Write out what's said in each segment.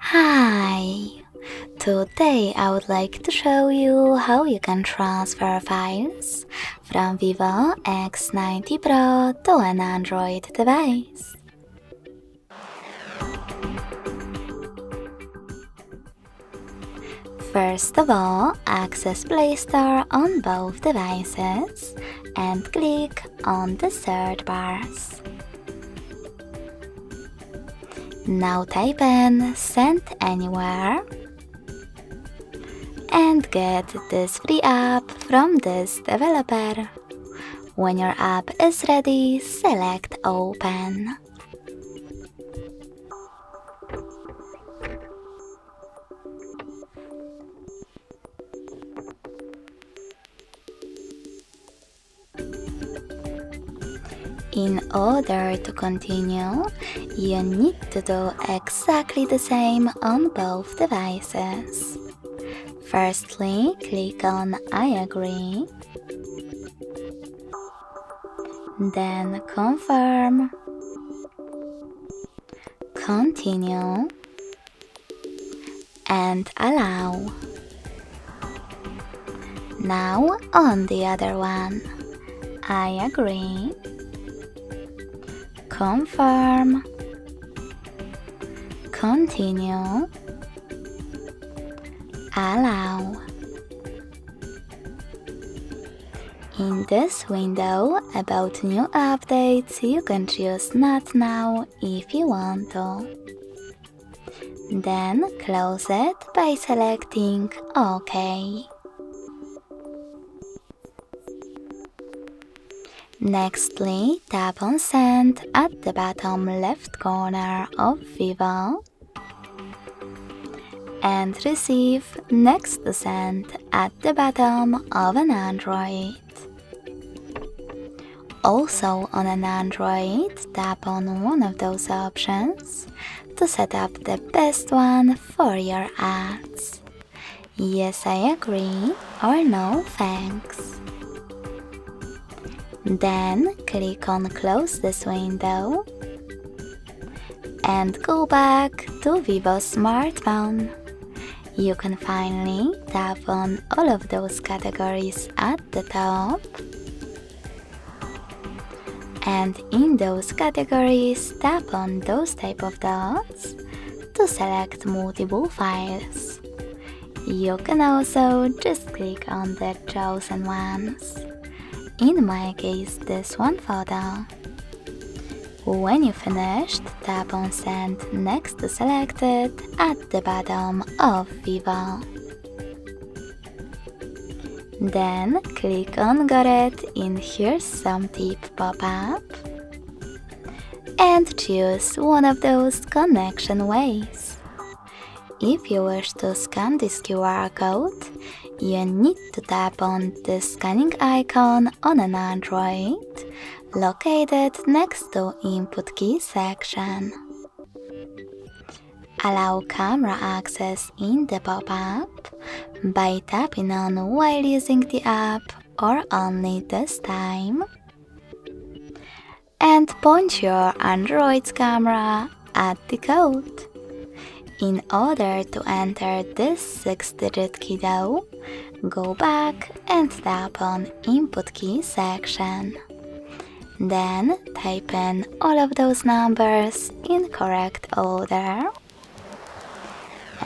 Hi! Today I would like to show you how you can transfer files from VIVO X90 Pro to an Android device. First of all, access Play Store on both devices and click on the search bars. Now type in Send Anywhere and get this free app from this developer. When your app is ready, select Open. In order to continue, you need to do exactly the same on both devices. Firstly, click on I agree, then confirm, continue, and allow. Now on the other one, I agree, confirm, continue, allow. In this window about new updates, you can choose Not Now if you want to. Then close it by selecting OK. Nextly, tap on Send at the bottom left corner of VIVO and Receive next to Send at the bottom of an Android. Also on an Android, tap on one of those options to set up the best one for your ads. Yes, I agree, or no, thanks. Then click on Close this window and go back to VIVO smartphone. You can finally tap on all of those categories at the top, and in those categories tap on those type of dots to select multiple files. You can also just click on the chosen ones. In my case, this one photo. When you finished, tap on Send next to Selected at the bottom of VIVO. Then click on Got it in Here's Some Tip pop-up and choose one of those connection ways. If you wish to scan this QR code, you need to tap on the scanning icon on an Android located next to Input Key section. Allow camera access in the pop-up by tapping on while using the app or only this time. And point your Android's camera at the code. In order to enter this 6-digit key though, go back and tap on Input Key section. Then type in all of those numbers in correct order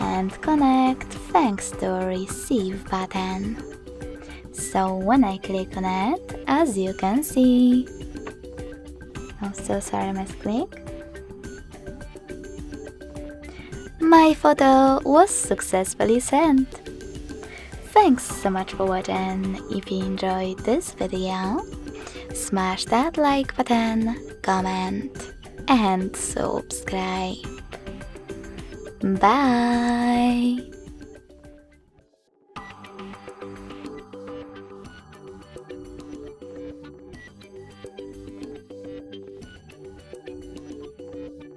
and connect thanks to Receive button. So when I click on it, as you can see, oh so sorry, I misclicked. My photo was successfully sent. Thanks so much for watching. If you enjoyed this video, smash that like button, comment, and subscribe. Bye!